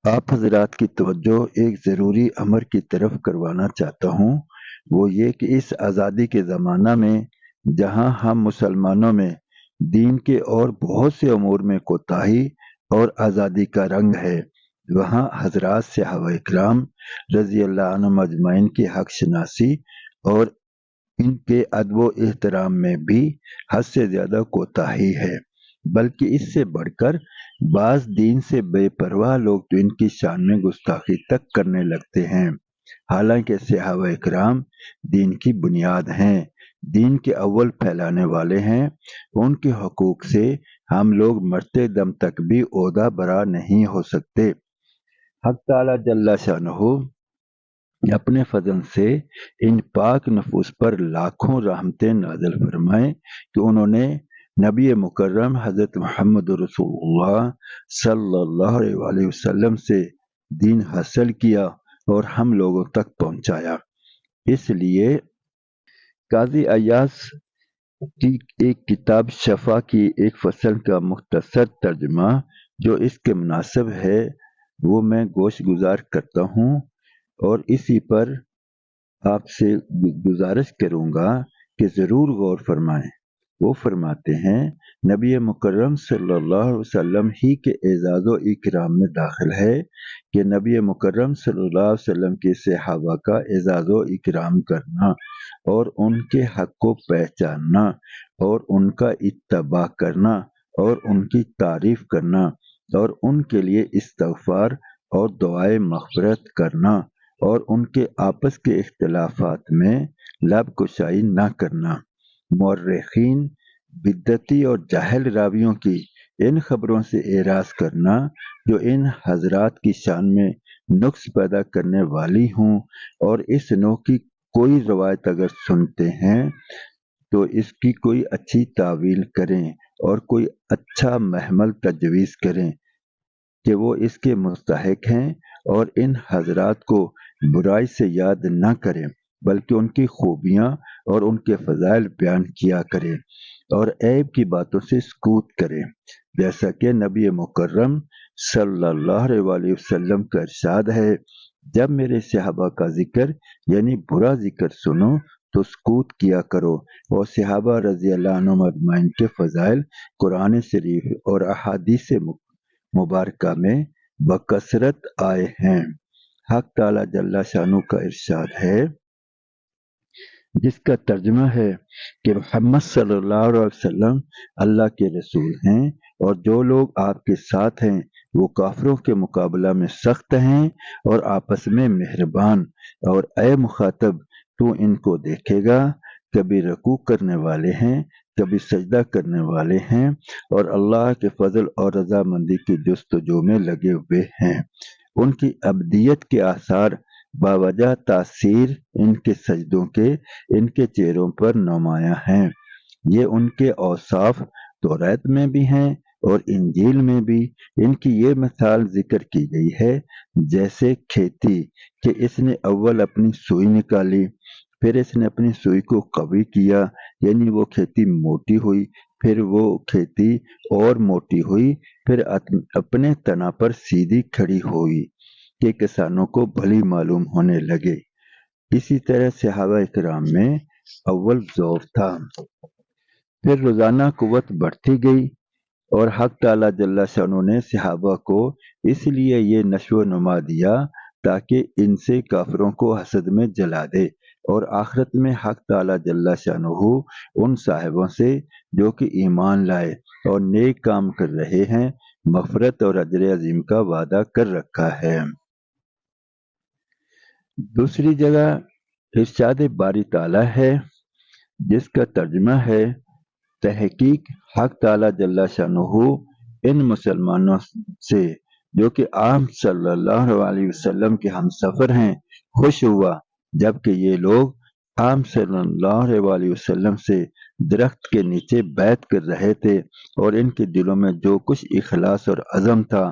آپ حضرات کی توجہ ایک ضروری امر کی طرف کروانا چاہتا ہوں، وہ یہ کہ اس آزادی کے زمانہ میں جہاں ہم مسلمانوں میں دین کے اور بہت سے امور میں کوتاہی اور آزادی کا رنگ ہے، وہاں حضرات صحابہ کرام رضی اللہ عنہم اجمعین کی حق شناسی اور ان کے ادب و احترام میں بھی حد سے زیادہ کوتاہی ہے، بلکہ اس سے بڑھ کر بعض دین سے بے پرواہ لوگ تو ان کی شان میں گستاخی تک کرنے لگتے ہیں، حالانکہ صحابہ کرام دین کی بنیاد ہیں، دین کے اول پھیلانے والے ہیں، ان کے حقوق سے ہم لوگ مرتے دم تک بھی عہدہ برا نہیں ہو سکتے۔ حق تعالی جل شانہ اپنے فضل سے ان پاک نفوس پر لاکھوں رحمتیں نازل فرمائے کہ انہوں نے نبی مکرم حضرت محمد رسول اللہ صلی اللہ علیہ وسلم سے دین حاصل کیا اور ہم لوگوں تک پہنچایا۔ اس لیے قاضی ایاز کی ایک کتاب شفا کی ایک فصل کا مختصر ترجمہ جو اس کے مناسب ہے وہ میں گوش گزار کرتا ہوں اور اسی پر آپ سے گزارش کروں گا کہ ضرور غور فرمائیں۔ وہ فرماتے ہیں نبی مکرم صلی اللہ علیہ وسلم ہی کے اعزاز و اکرام میں داخل ہے کہ نبی مکرم صلی اللہ علیہ وسلم کے صحابہ کا اعزاز و اکرام کرنا اور ان کے حق کو پہچاننا اور ان کا اتباع کرنا اور ان کی تعریف کرنا اور ان کے لیے استغفار اور دعائے مغفرت کرنا اور ان کے آپس کے اختلافات میں لب کشائی نہ کرنا۔ مورخین بدعتی اور جاہل راویوں کی ان خبروں سے اعراض کرنا جو ان حضرات کی شان میں نقص پیدا کرنے والی ہوں، اور اس نوع کی کوئی روایت اگر سنتے ہیں تو اس کی کوئی اچھی تعویل کریں اور کوئی اچھا محمل تجویز کریں کہ وہ اس کے مستحق ہیں، اور ان حضرات کو برائی سے یاد نہ کریں بلکہ ان کی خوبیاں اور ان کے فضائل بیان کیا کریں اور عیب کی باتوں سے سکوت کریں، جیسا کہ نبی مکرم صلی اللہ علیہ وسلم کا ارشاد ہے، جب میرے صحابہ کا ذکر یعنی برا ذکر سنو تو سکوت کیا کرو، اور صحابہ رضی اللہ عنہم اجمعین کے فضائل قرآن شریف اور احادیث مبارکہ میں بکثرت آئے ہیں۔ حق تعالی جل شانہ کا ارشاد ہے جس کا ترجمہ ہے کہ محمد صلی اللہ علیہ وسلم اللہ کے رسول ہیں اور جو لوگ آپ کے ساتھ ہیں وہ کافروں کے مقابلہ میں سخت ہیں اور آپس میں مہربان، اور اے مخاطب تو ان کو دیکھے گا کبھی رکوع کرنے والے ہیں کبھی سجدہ کرنے والے ہیں اور اللہ کے فضل اور رضامندی کی جستجو میں لگے ہوئے ہیں، ان کی ابدیت کے آثار باوجہ تاثیر ان کے سجدوں کے ان کے چہروں پر نمایاں ہیں۔ یہ ان کے اوصاف توریت میں بھی ہیں اور انجیل میں بھی۔ ان کی یہ مثال ذکر کی گئی ہے جیسے کھیتی کہ اس نے اول اپنی سوئی نکالی، پھر اس نے اپنی سوئی کو قوی کیا یعنی وہ کھیتی موٹی ہوئی، پھر وہ کھیتی اور موٹی ہوئی، پھر اپنے تنا پر سیدھی کھڑی ہوئی کہ کسانوں کو بھلی معلوم ہونے لگے۔ اسی طرح صحابہ کرام میں اول ذوف تھا، پھر روزانہ قوت بڑھتی گئی، اور حق تعالی جل شانہ نے صحابہ کو اس لیے یہ نشو و نما دیا تاکہ ان سے کافروں کو حسد میں جلا دے، اور آخرت میں حق تعالی جل شانہ ان صاحبوں سے جو کہ ایمان لائے اور نیک کام کر رہے ہیں مغفرت اور اجر عظیم کا وعدہ کر رکھا ہے۔ دوسری جگہ ارشاد باری تعالی ہے جس کا ترجمہ ہے تحقیق حق تعالی جل شانہ ان مسلمانوں سے جو کہ آپ صلی اللہ علیہ وسلم کے ہم سفر ہیں خوش ہوا جبکہ یہ لوگ آپ صلی اللہ علیہ وسلم سے درخت کے نیچے بیعت کر رہے تھے، اور ان کے دلوں میں جو کچھ اخلاص اور عزم تھا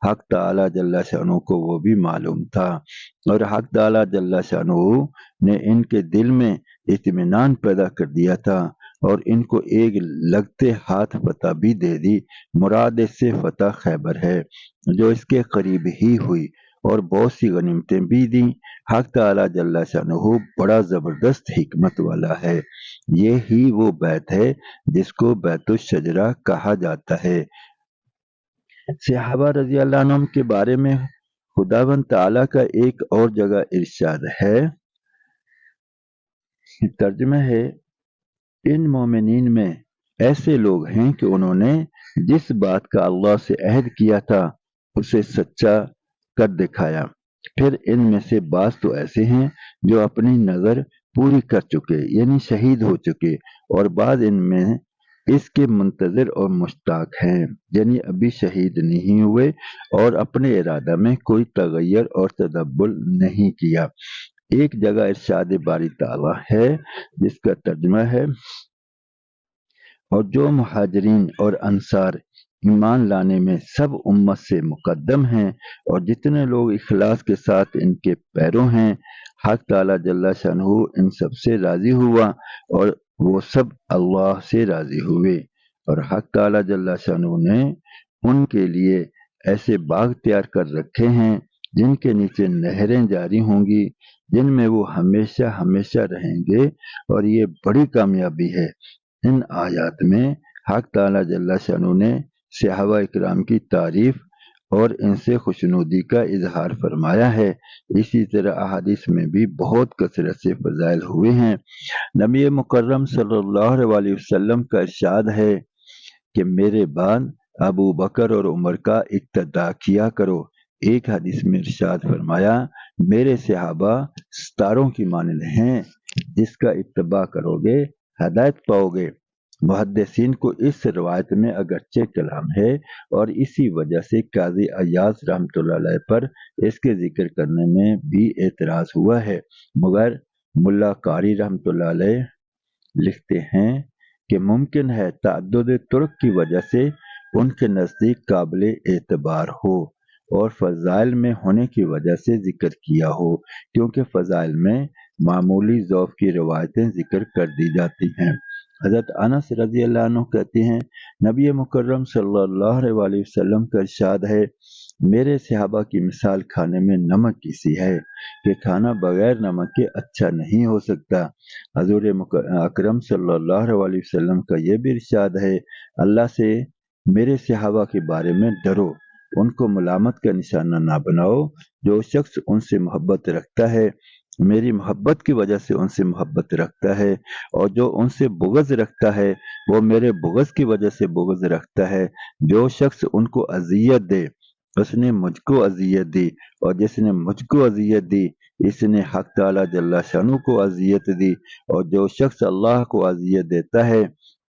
حق تعالی جل شانہ کو وہ بھی معلوم تھا، اور حق تعالی جل شانہ نے ان کے دل میں اطمینان پیدا کر دیا تھا، اور ان کو ایک لگتے ہاتھ فتح بھی دے دی۔ مراد اس سے فتح خیبر ہے جو اس کے قریب ہی ہوئی، اور بہت سی غنیمتیں بھی دیں۔ حق تعالیٰ جل شانہ بڑا زبردست حکمت والا ہے۔ یہ ہی وہ بیت ہے جس کو بیت الشجرہ کہا جاتا ہے۔ صحابہ رضی اللہ عنہم کے بارے میں خداوند تعالیٰ کا ایک اور جگہ ارشاد ہے، ترجمہ ہے، ان مومنین میں ایسے لوگ ہیں کہ انہوں نے جس بات کا اللہ سے عہد کیا تھا اسے سچا کر دکھایا۔ پھر ان میں سے بعض تو ایسے ہیں جو اپنی نظر پوری کر چکے یعنی شہید ہو چکے، اور بعض ان میں اس کے منتظر اور مشتاق ہیں یعنی ابھی شہید نہیں ہوئے اور اپنے ارادہ میں کوئی تغیر اور تدبر نہیں کیا۔ ایک جگہ ارشاد باری تعالیٰ ہے جس کا ترجمہ ہے، اور جو مہاجرین اور انصار ایمان لانے میں سب امت سے مقدم ہیں، اور جتنے لوگ اخلاص کے ساتھ ان کے پیروں ہیں، حق تعالیٰ جل شانہ ان سب سے راضی ہوا اور وہ سب اللہ سے راضی ہوئے، اور حق تعالیٰ جل شانہ نے ان کے لیے ایسے باغ تیار کر رکھے ہیں جن کے نیچے نہریں جاری ہوں گی، جن میں وہ ہمیشہ ہمیشہ رہیں گے، اور یہ بڑی کامیابی ہے۔ ان آیات میں حق تعالیٰ جل شانہ نے صحابہ اکرام کی تعریف اور ان سے خوشنودی کا اظہار فرمایا ہے۔ اسی طرح احادیث میں بھی بہت کثرت سے فضائل ہوئے ہیں۔ نبی مکرم صلی اللہ علیہ وسلم کا ارشاد ہے کہ میرے بعد ابو بکر اور عمر کا اقتداء کیا کرو۔ ایک حدیث میں ارشاد فرمایا، میرے صحابہ ستاروں کی مانند ہیں، جس کا اتباع کرو گے ہدایت پاؤ گے۔ محدثین کو اس روایت میں اگرچہ کلام ہے، اور اسی وجہ سے قاضی ایاز رحمۃ اللہ علیہ پر اس کے ذکر کرنے میں بھی اعتراض ہوا ہے، مگر ملا قاری رحمۃ اللہ علیہ لکھتے ہیں کہ ممکن ہے تعدد طرق کی وجہ سے ان کے نزدیک قابل اعتبار ہو، اور فضائل میں ہونے کی وجہ سے ذکر کیا ہو، کیونکہ فضائل میں معمولی ضعف کی روایتیں ذکر کر دی جاتی ہیں۔ حضرت انس رضی اللہ عنہ کہتے ہیں، نبی مکرم صلی اللہ علیہ وسلم کا ارشاد ہے، میرے صحابہ کی مثال کھانے میں نمک کی سی ہے کہ کھانا بغیر نمک کے اچھا نہیں ہو سکتا۔ حضور اکرم صلی اللہ علیہ وسلم کا یہ بھی ارشاد ہے، اللہ سے میرے صحابہ کے بارے میں ڈرو، ان کو ملامت کا نشانہ نہ بناؤ۔ جو شخص ان سے محبت رکھتا ہے میری محبت کی وجہ سے ان سے محبت رکھتا ہے، اور جو ان سے بغض رکھتا ہے وہ میرے بغض کی وجہ سے بغض رکھتا ہے۔ جو شخص ان کو اذیت دے اس نے مجھ کو اذیت دی، اور جس نے مجھ کو اذیت دی اس نے حق تعالیٰ جل شانہ کو اذیت دی، اور جو شخص اللہ کو اذیت دیتا ہے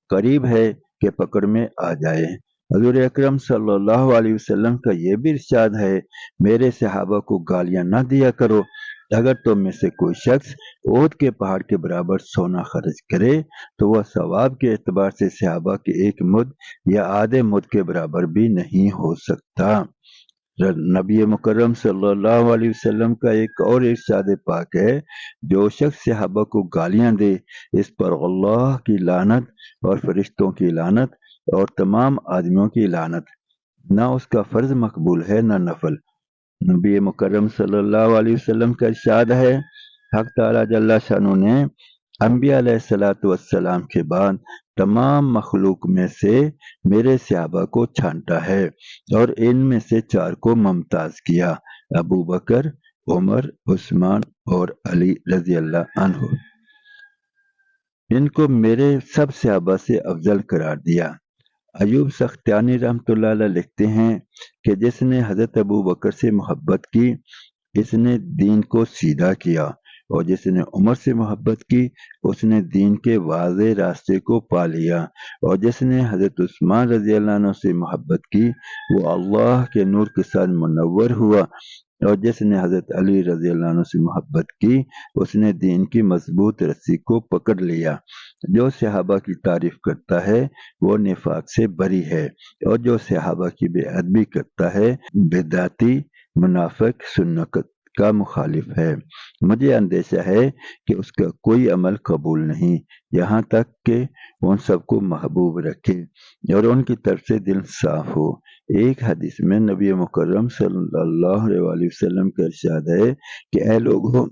قریب ہے کہ پکڑ میں آ جائے۔ حضور اکرم صلی اللہ علیہ وسلم کا یہ بھی ارشاد ہے، میرے صحابہ کو گالیاں نہ دیا کرو۔ اگر تم میں سے کوئی شخص احد کے پہاڑ کے برابر سونا خرچ کرے تو وہ ثواب کے اعتبار سے صحابہ کے ایک مد یا آدھے مد کے برابر بھی نہیں ہو سکتا۔ نبی مکرم صلی اللہ علیہ وسلم کا ایک اور ارشاد پاک ہے، جو شخص صحابہ کو گالیاں دے اس پر اللہ کی لعنت اور فرشتوں کی لعنت اور تمام آدمیوں کی لعنت، نہ اس کا فرض مقبول ہے نہ نفل۔ نبی مکرم صلی اللہ علیہ وسلم کا ارشاد ہے، حق تعالیٰ جل شانہ نے انبیاء علیہ السلام کے بعد تمام مخلوق میں سے میرے صحابہ کو چھانٹا ہے، اور ان میں سے 4 کو ممتاز کیا، ابو بکر، عمر، عثمان اور علی رضی اللہ عنہ۔ ان کو میرے سب صحابہ سے افضل قرار دیا۔ ایوب سختیانی رحمۃ اللہ علیہ لکھتے ہیں کہ جس نے حضرت ابو بکر سے محبت کی اس نے دین کو سیدھا کیا، اور جس نے عمر سے محبت کی اس نے دین کے واضح راستے کو پا لیا، اور جس نے حضرت عثمان رضی اللہ عنہ سے محبت کی وہ اللہ کے نور کے ساتھ منور ہوا، اور جس نے حضرت علی رضی اللہ عنہ سے محبت کی اس نے دین کی مضبوط رسی کو پکڑ لیا۔ جو صحابہ کی تعریف کرتا ہے وہ نفاق سے بری ہے، اور جو صحابہ کی بے ادبی کرتا ہے بدعتی، منافق، کا مخالف ہے۔ مجھے اندیشہ ہے کہ اس کا کوئی عمل قبول نہیں، یہاں تک کہ ان سب کو محبوب رکھے اور ان کی طرف سے دل صاف ہو۔ ایک حدیث میں نبی مکرم صلی اللہ علیہ وسلم کا ارشاد ہے کہ اے لوگوں،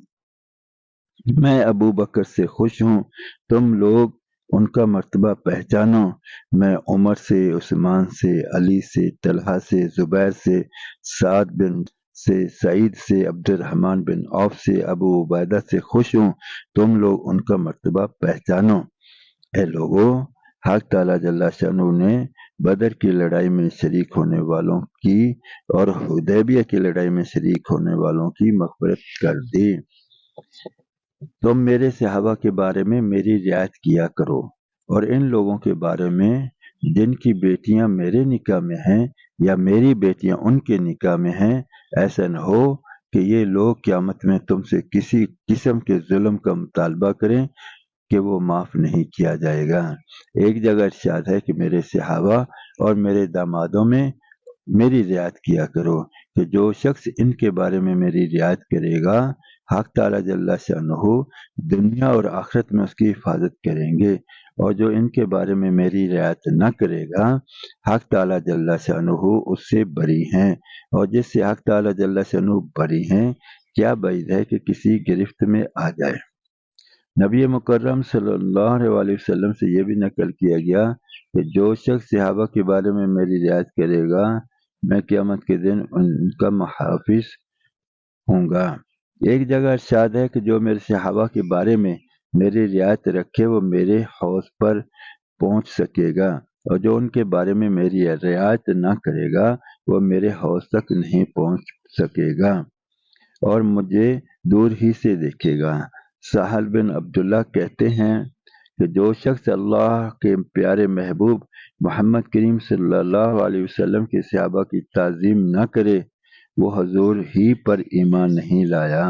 میں ابو بکر سے خوش ہوں، تم لوگ ان کا مرتبہ پہچانو۔ میں عمر سے، عثمان سے، علی سے، طلحہ سے، زبیر سے، سعد بن سے، سعید سے، عبد الرحمن بن عوف سے، ابو عبیدہ سے خوش ہوں، تم لوگ ان کا مرتبہ پہچانو۔ اے لوگوں، حق تعالیٰ جل شانہ نے بدر کی لڑائی میں شریک ہونے والوں کی اور حدیبیہ کی لڑائی میں شریک ہونے والوں کی مغفرت کر دی۔ تم میرے صحابہ کے بارے میں میری رعایت کیا کرو، اور ان لوگوں کے بارے میں جن کی بیٹیاں میرے نکاح میں ہیں یا میری بیٹیاں ان کے نکاح میں ہیں، ایسا نہ ہو کہ یہ لوگ قیامت میں تم سے کسی قسم کے ظلم کا مطالبہ کریں کہ وہ معاف نہیں کیا جائے گا۔ ایک جگہ ارشاد ہے کہ میرے صحابہ اور میرے دامادوں میں میری رعایت کیا کرو، کہ جو شخص ان کے بارے میں میری رعایت کرے گا، حق تعالیٰ جل شانہ دنیا اور آخرت میں اس کی حفاظت کریں گے، اور جو ان کے بارے میں میری رعایت نہ کرے گا، حق تعالیٰ جل شانہ اس سے بری ہیں، اور جس سے حق تعالیٰ جل شانہ بری ہیں، کیا بعید ہے کہ کسی گرفت میں آ جائے۔ نبی مکرم صلی اللہ علیہ وسلم سے یہ بھی نقل کیا گیا کہ جو شخص صحابہ کے بارے میں میری رعایت کرے گا، میں قیامت کے دن ان کا محافظ ہوں گا۔ ایک جگہ ارشاد ہے کہ جو میرے صحابہ کے بارے میں میری رعایت رکھے وہ میرے حوض پر پہنچ سکے گا، اور جو ان کے بارے میں میری رعایت نہ کرے گا وہ میرے حوض تک نہیں پہنچ سکے گا اور مجھے دور ہی سے دیکھے گا۔ سہل بن عبداللہ کہتے ہیں کہ جو شخص اللہ کے پیارے محبوب محمد کریم صلی اللہ علیہ وسلم کے صحابہ کی تعظیم نہ کرے وہ حضور ہی پر ایمان نہیں لایا۔